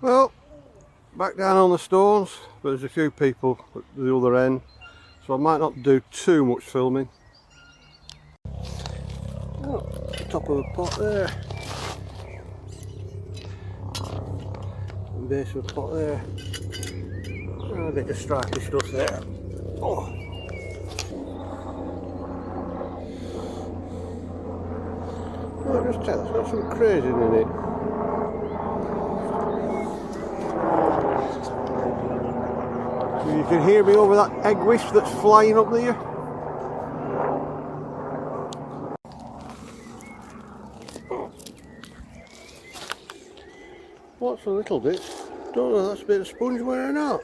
Well, back down on the stones, but there's a few people at the other end, so I might not do too much filming. Oh, top of the pot there. And base of the pot there. And a bit of stripy stuff there. Oh. Oh, just tell, it's got some crazy in it. You can hear me over that egg wisp that's flying up there. What's a little bit? Don't know if that's a bit of sponge wear or not.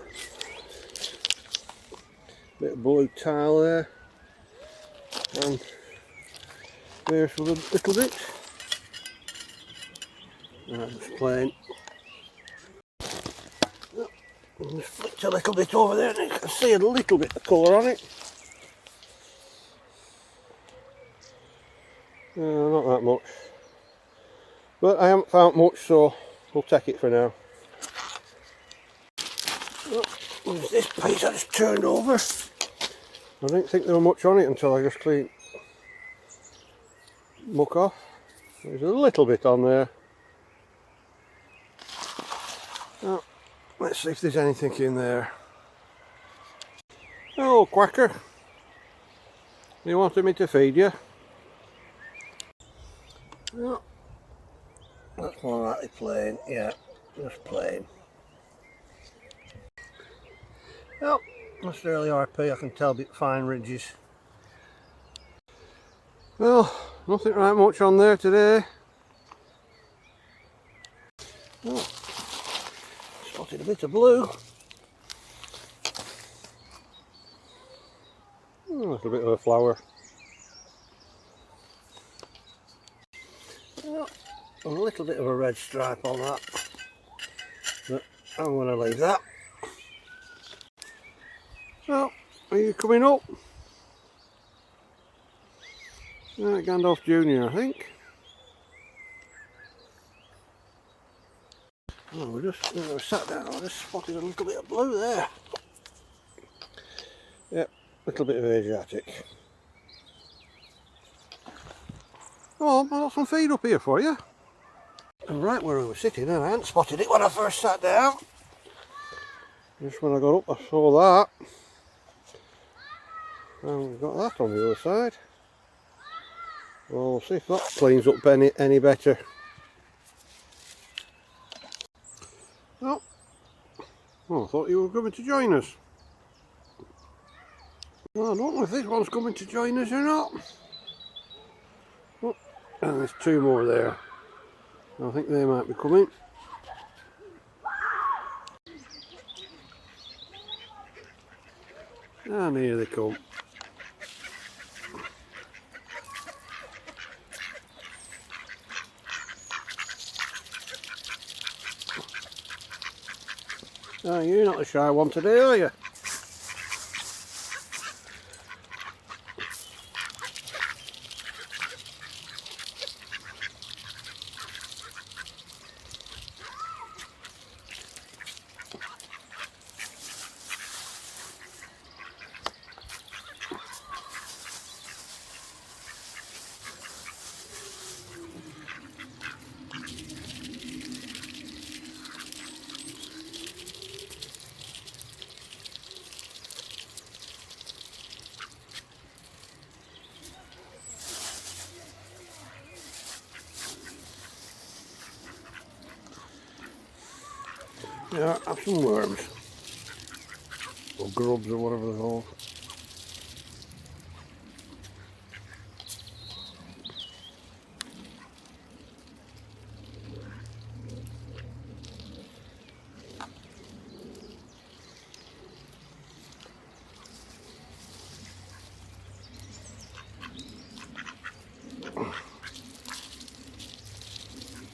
Bit of blue tile there. And there's a little bit. Just plain. Just flicked a little bit over there and you can see a little bit of colour on it. Not that much. But I haven't found much, so we'll take it for now. Oh, there's this piece I just turned over. I didn't think there was much on it until I just cleaned muck off. There's a little bit on there. Oh, let's see if there's anything in there. Oh, quacker. You wanted me to feed you? Oh, that's more likely plain. Yeah, just plain. Oh, that's early RP, I can tell, bit fine ridges. Well, nothing right much on there today. Oh, spotted a bit of blue. A little bit of a flower. Oh, a little bit of a red stripe on that. But I'm going to leave that. So, are you coming up? Gandalf Jr., I think. Oh, we sat down, I just spotted a little bit of blue there. Yep, a little bit of Asiatic. Oh, I've got some feed up here for you. And right where I was sitting, and I hadn't spotted it when I first sat down. Just when I got up I saw that. And we've got that on the other side. Well, we'll see if that cleans up any better. Oh, I thought you were coming to join us. Well, I don't know if this one's coming to join us or not. Oh, and there's two more there. I think they might be coming. And here they come. Oh, you're not the shy one today, are you? Yeah, have some worms. Or grubs or whatever they're called.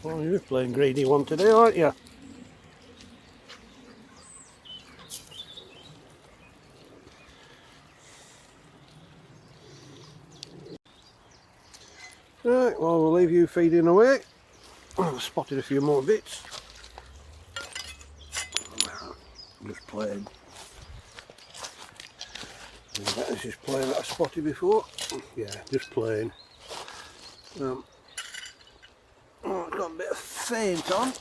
Well, you're playing greedy one today, aren't you? Right, well, we'll leave you feeding away. I've spotted a few more bits. just plain. I bet this is plain that I spotted before. Yeah, just plain. Oh, it's got a bit of faint on.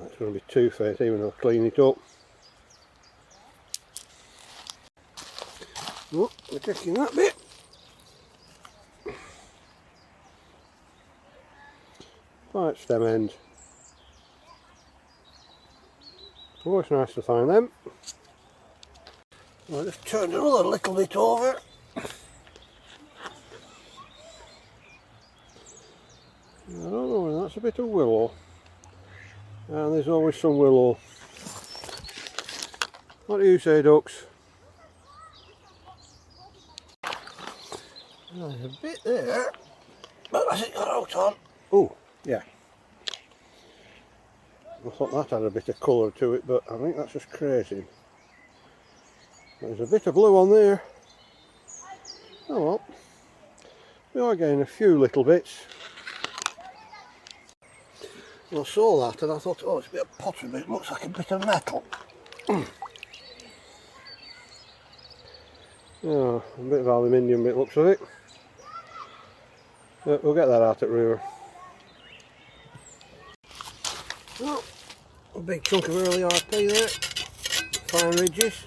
It's going to be too faint even though I clean it up. Oh, we're checking that bit. Right stem end. Always nice to find them. I just turned another little bit over. I don't know, that's a bit of willow. And there's always some willow. What do you say, ducks? There's a bit there, but has it got out on? Oh, yeah. I thought that had a bit of colour to it, but I think that's just crazy. There's a bit of blue on there. Oh well. We are getting a few little bits. I saw that and I thought, oh, it's a bit of pottery, but it looks like a bit of metal. Oh, a bit of aluminium, it looks like it. But we'll get that out at river. Oh, a big chunk of early RP there. Fine ridges.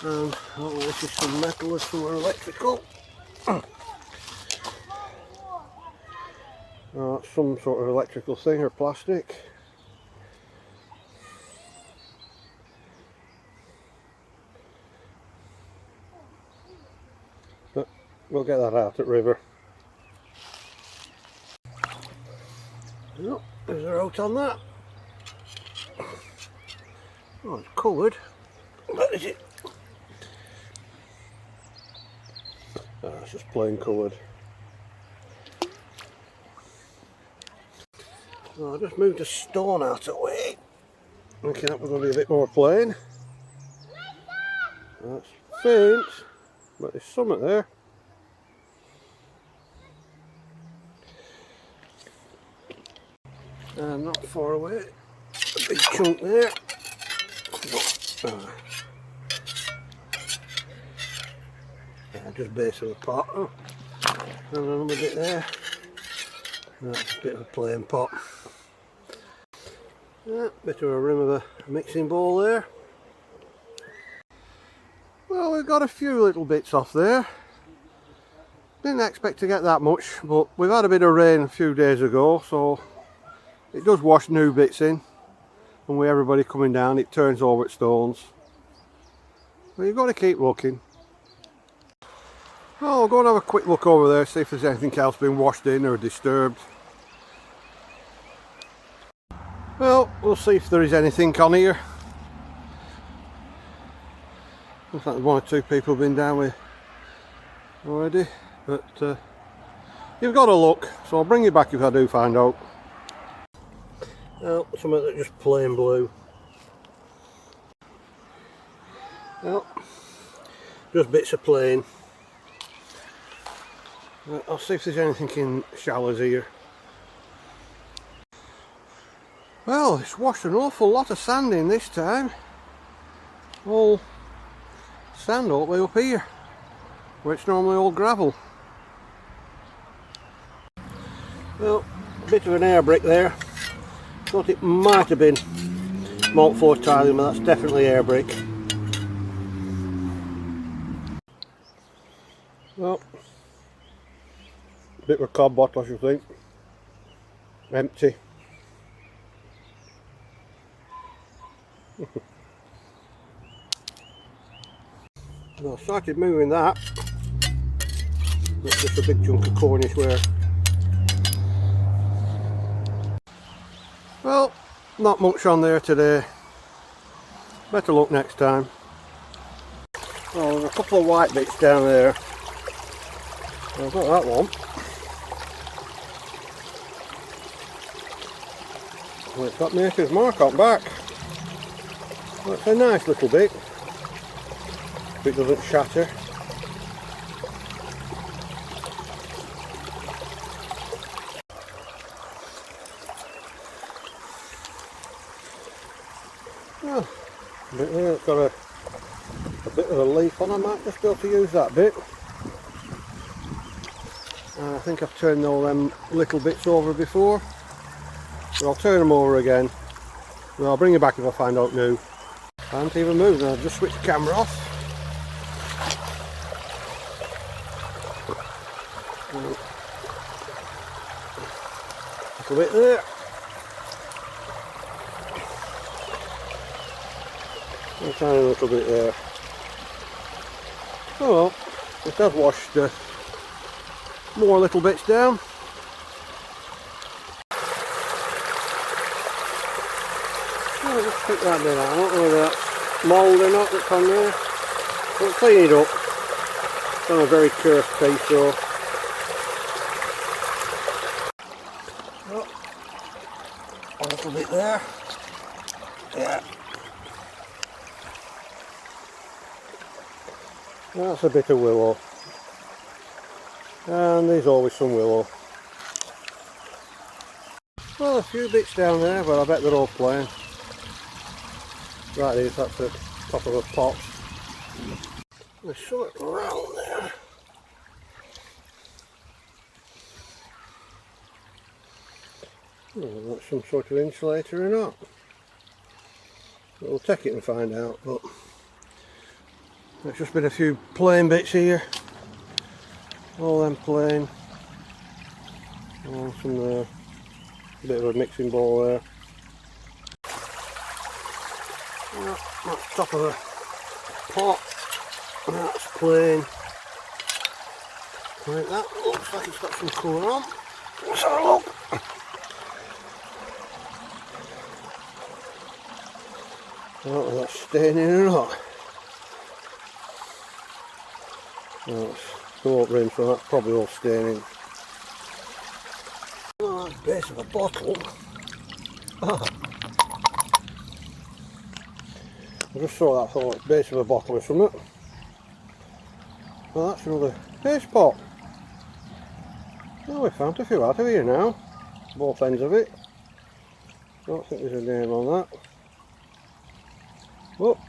And oh, this is some metal or some electrical. Oh, that's some sort of electrical thing or plastic. But we'll get that out at river. Oh, there's a out on that. Oh, it's coloured. What is it? Oh, it's just plain coloured. So I just moved a stone out of the way, thinking that we're going to be a bit more plain. That's faint, but there's something there. And not far away, a big chunk there. Yeah, just base of the pot. Oh, and another bit there. That's a bit of a plain pot. Yeah, bit of a rim of a mixing bowl there. Well, we've got a few little bits off there. Didn't expect to get that much, but we've had a bit of rain a few days ago, so it does wash new bits in. And with everybody coming down, it turns over at stones. But you've got to keep looking. Oh, we'll go and have a quick look over there, see if there's anything else been washed in or disturbed. Well, we'll see if there is anything on here. Looks like one or two people have been down with already, but you've got to look, so I'll bring you back if I do find out. Well, something that's just plain blue. Well, just bits of plain. I'll see if there's anything in shallows here. Well, it's washed an awful lot of sand in this time. All sand all the way up here, where it's normally all gravel. Well, a bit of an air brick there. Thought it might have been malt floor tiling, but that's definitely air brick. Well, a bit of a cob bottle, I should think. Empty. Well, I started moving that. That's just a big chunk of Cornish ware. Well, not much on there today. Better look next time. Oh, there's a couple of white bits down there. I've got that one. Well, it's got Maker's mark on back. That's a nice little bit. If it doesn't shatter. Bit there, it's got a bit of a leaf on. I might just be able to use that bit. I think I've turned all them little bits over before, so I'll turn them over again and I'll bring it back if I find out new. Can't even move now, I've just switched the camera off. A bit there. A tiny little bit there. Oh well, it has washed more little bits down. I'll just pick that bit out. I don't know whether that's mould or not that's on there. We'll clean it up. It's on a very cursed piece, so. Oh, a little bit there. Yeah. That's a bit of willow. And there's always some willow. Well, a few bits down there, but I bet they're all plain. Right, that's the top of a pot. There's something around there. Oh, that's some sort of insulator or not. We'll take it and find out, but there's just been a few plain bits here. All them plain. And some bit of a mixing bowl there. That's top of a pot. That's plain. Like that. Looks like it's got some colour on. Let's have a look. I don't know if that's staining or not. No, it's smoke rim, so that's probably all staining. Oh, that's the base of a bottle. Ah. I just saw that, thought it's the base of a bottle or something. Well, that's another paste pot. Oh, we found a few out of here now. Both ends of it. Don't think there's a name on that. Oh,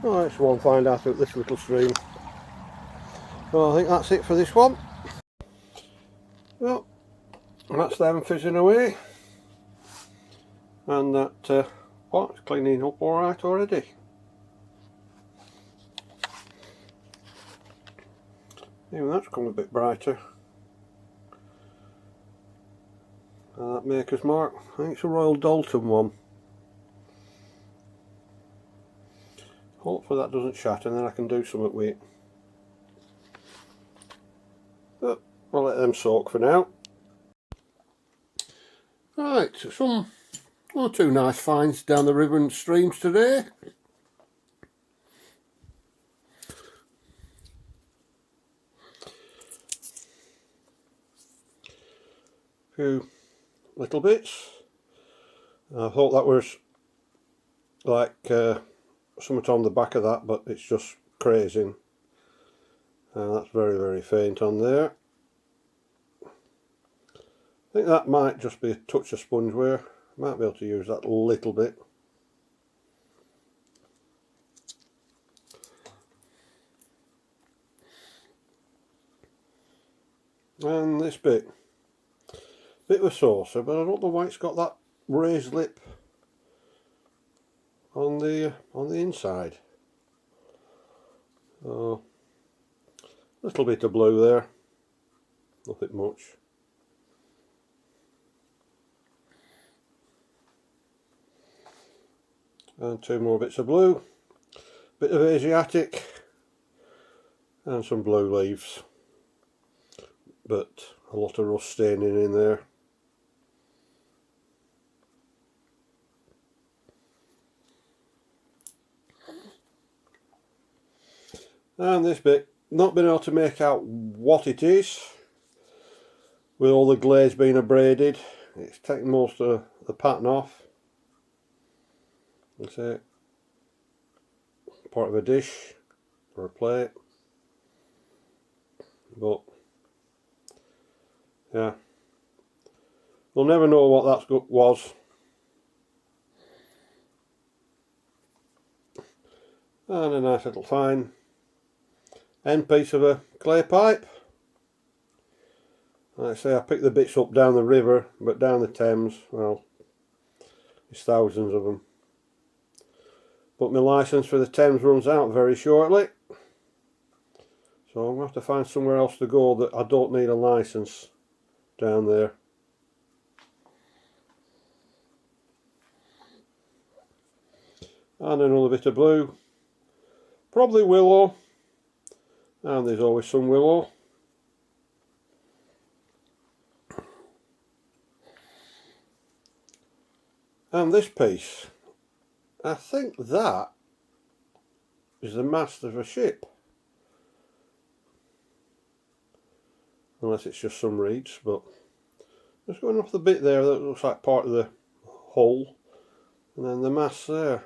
let's one find out at this little stream. Well, I think that's it for this one. Well, that's them fizzing away. And that pot's cleaning up alright already. Even that's come a bit brighter. And that maker's mark, I think it's a Royal Dalton one. Hopefully that doesn't shatter and then I can do something with it. But I'll let them soak for now. Right, so some one or two nice finds down the river and streams today. Few little bits. I thought that was like something on the back of that, but it's just crazing. That's very, very faint on there. I think that might just be a touch of sponge wear. Might be able to use that a little bit. And this bit of a saucer, but I don't know why it's got that raised lip on the inside. So a little bit of blue there, nothing much. And two more bits of blue, bit of Asiatic, and some blue leaves, but a lot of rust staining in there. And this bit, not been able to make out what it is, with all the glaze being abraded. It's taken most of the pattern off. That's it. Part of a dish or a plate, but yeah, we'll never know what that was. and a nice little fine end piece of a clay pipe. Like I say, I picked the bits up down the river, but down the Thames, well, there's thousands of them. But my licence for the Thames runs out very shortly, so I'm going to have to find somewhere else to go that I don't need a licence down there. And another bit of blue, probably willow, and there's always some willow. And this piece, I think that is the mast of a ship, unless it's just some reeds, but just going off the bit there that looks like part of the hull, and then the mast there.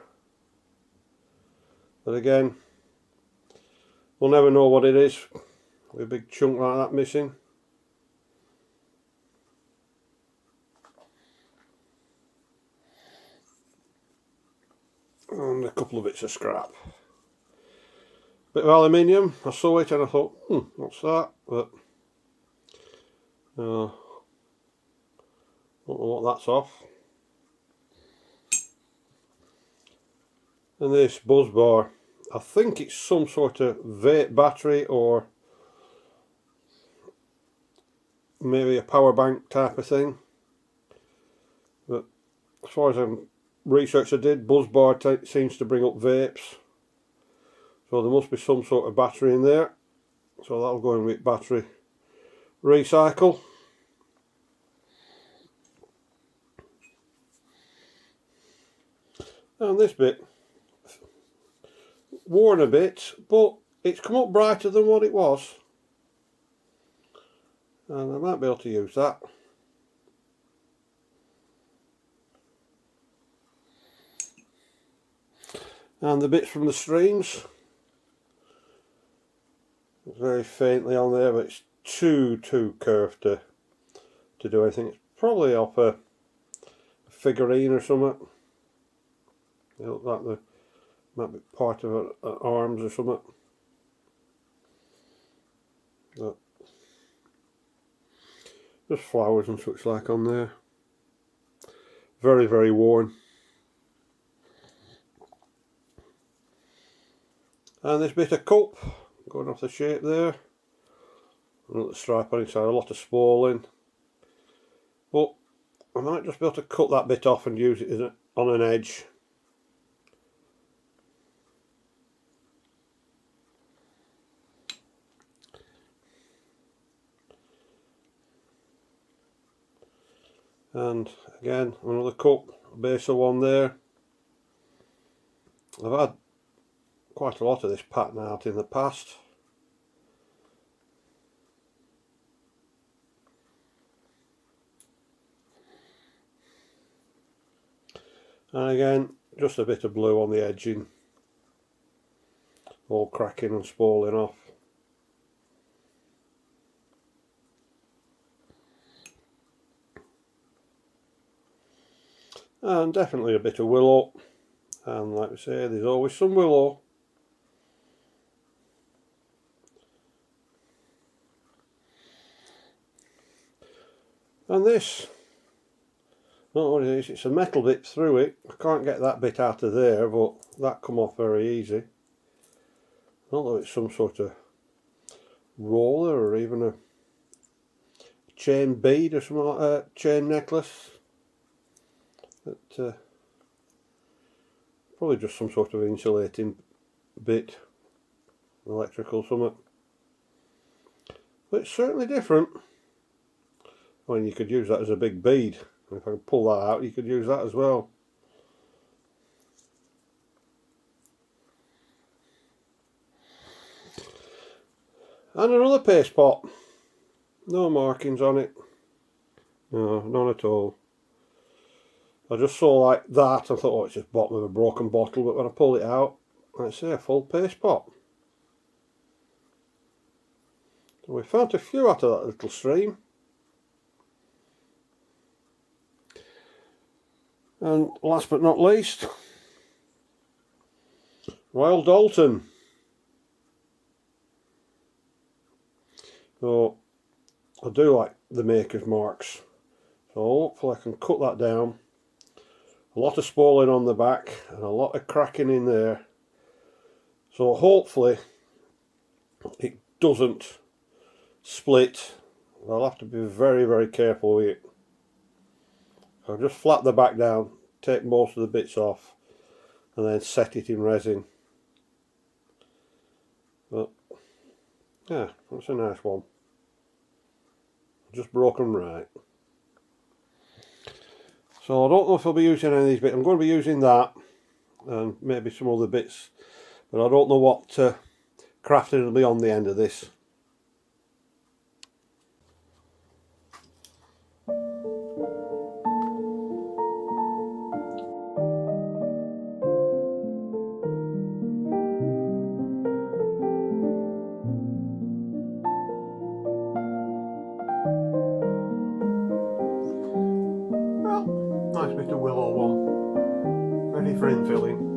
But again, we'll never know what it is with a big chunk like that missing. And a couple of bits of scrap. Bit of aluminium, I saw it and I thought, what's that? But don't know what that's off. And this buzz bar, I think it's some sort of vape battery or maybe a power bank type of thing. But as far as research I did, buzz bar seems to bring up vapes. So there must be some sort of battery in there. So that'll go in with battery recycle. And this bit, worn a bit, but it's come up brighter than what it was. And I might be able to use that. And the bits from the streams, it's very faintly on there, but it's too curved to do anything. It's probably off a figurine or something. It looks like the might be part of an arms or something. But just flowers and such like on there. Very, very worn. And this bit of cup going off the shape there. Another stripe on it, so a lot of spooling. But I might just be able to cut that bit off and use it on an edge. And again, another cup, a base of one there. I've had quite a lot of this pattern out in the past. And again, just a bit of blue on the edging, all cracking and spooling off. And definitely a bit of willow, and like we say, there's always some willow. And this, I don't know what it is, it's a metal bit through it. I can't get that bit out of there, but that come off very easy. I don't know if it's some sort of roller or even a chain bead or something like that, chain necklace. But probably just some sort of insulating bit, electrical something. But it's certainly different. I mean, you could use that as a big bead. And if I can pull that out, you could use that as well. And another paste pot. No markings on it. No, none at all. I just saw like that, I thought, oh, it's just bottom of a broken bottle, but when I pulled it out, I say a full paste pot. So we found a few out of that little stream. And last but not least, Royal Dalton. So I do like the maker's marks, so hopefully I can cut that down. A lot of spalling on the back and a lot of cracking in there, so hopefully it doesn't split. I'll have to be very, very careful with it. I'll just flat the back down, take most of the bits off, and then set it in resin. But yeah, that's a nice one. Just broken right. So I don't know if I'll be using any of these bits. I'm going to be using that and maybe some other bits, but I don't know what crafting will be on the end of this. Nice bit of willow one, ready for infilling.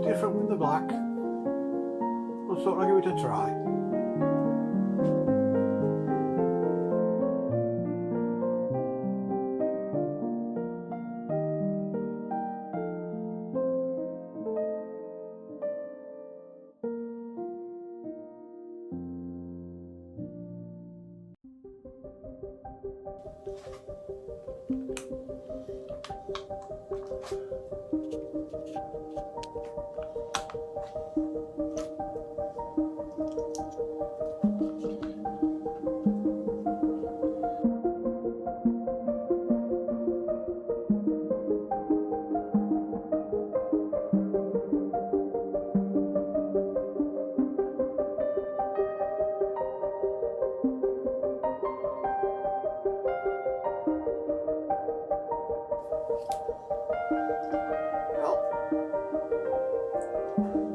Different with the black. I thought I'd give it a try.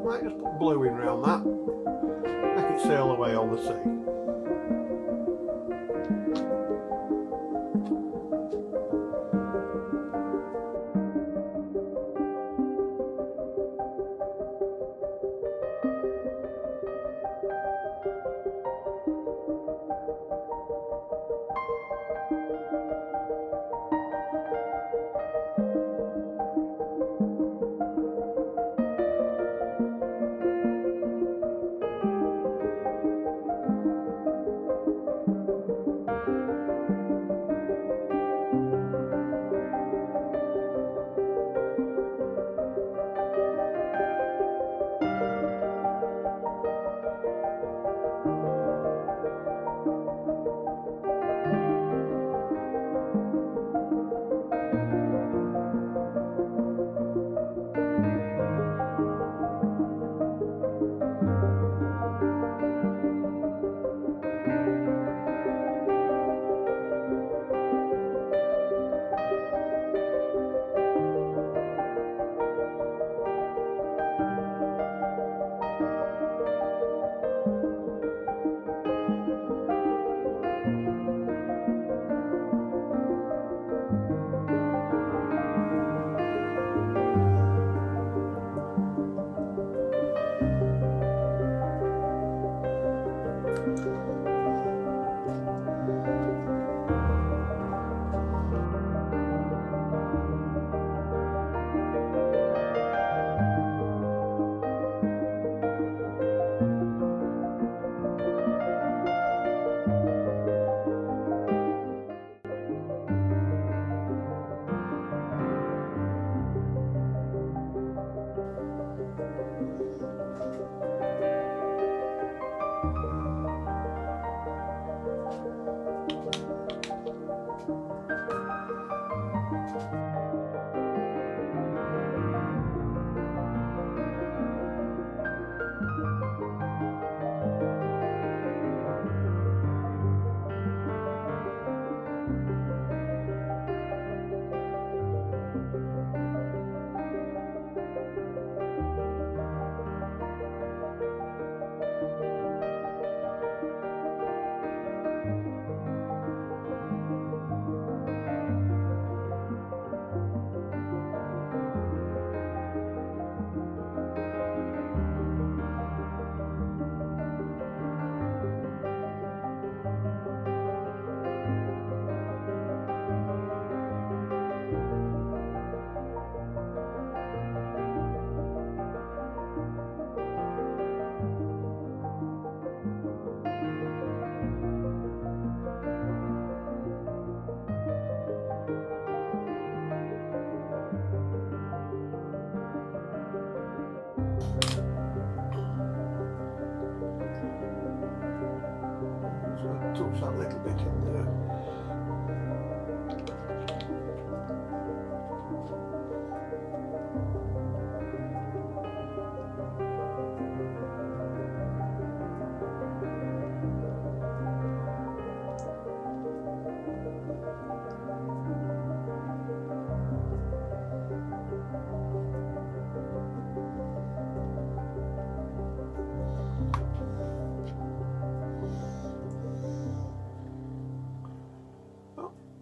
Might just put blue in round that, make it sail away on the sea.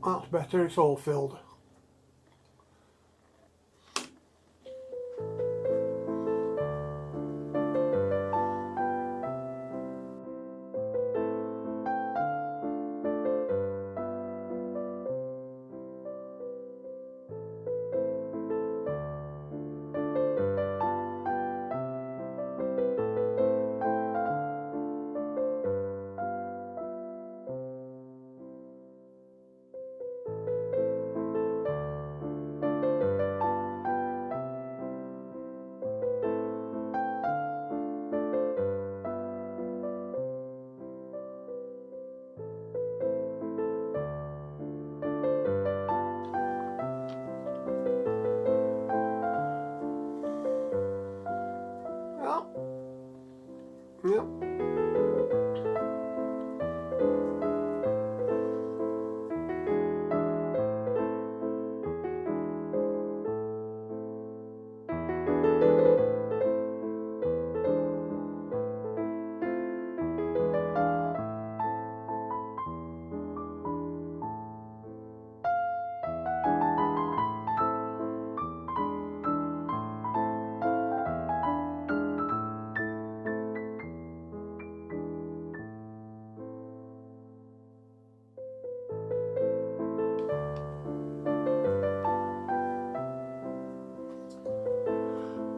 That's better, it's all filled. Yep.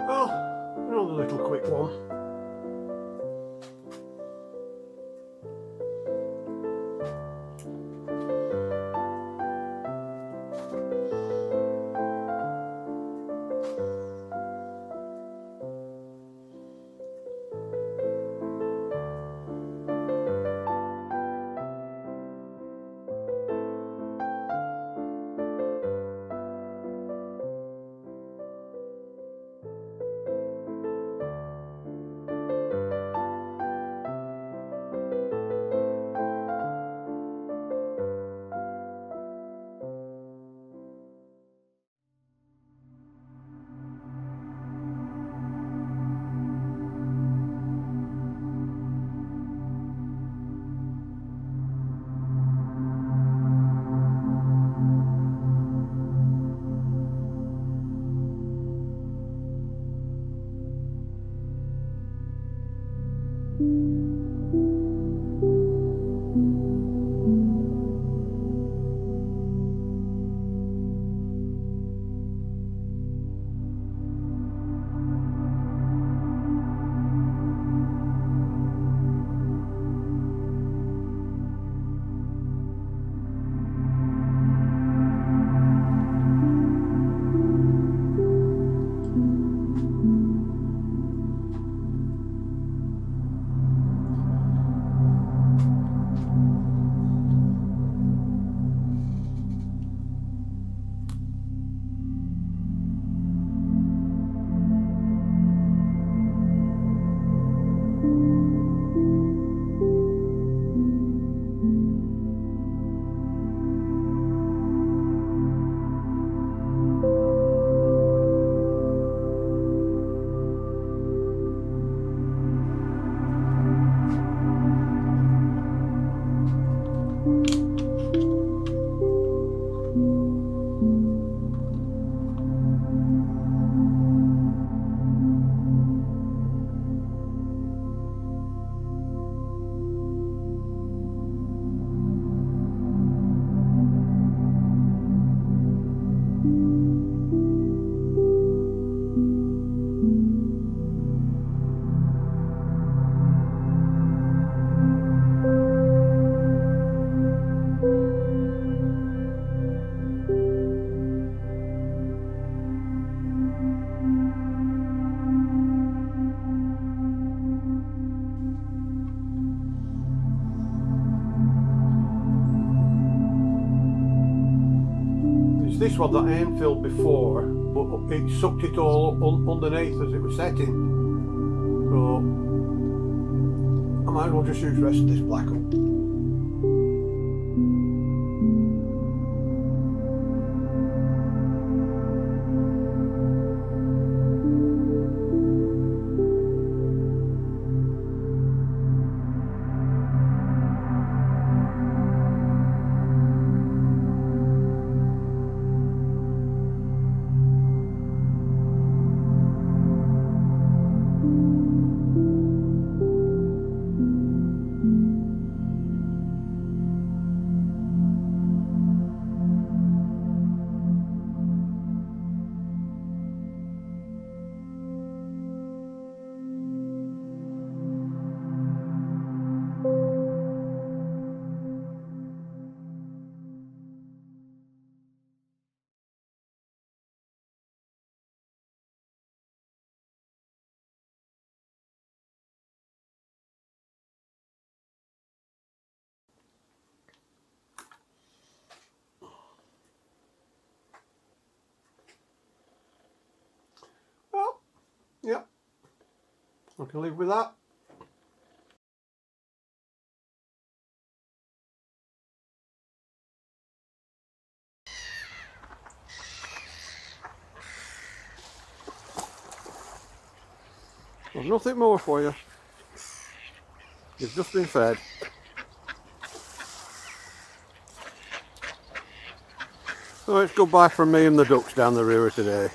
Well, another little quick one. This one that I infilled before, but it sucked it all underneath as it was setting. So I might as well just use the rest of this black up. I can live with that. There's nothing more for you. You've just been fed. So it's goodbye from me and the ducks down the river today.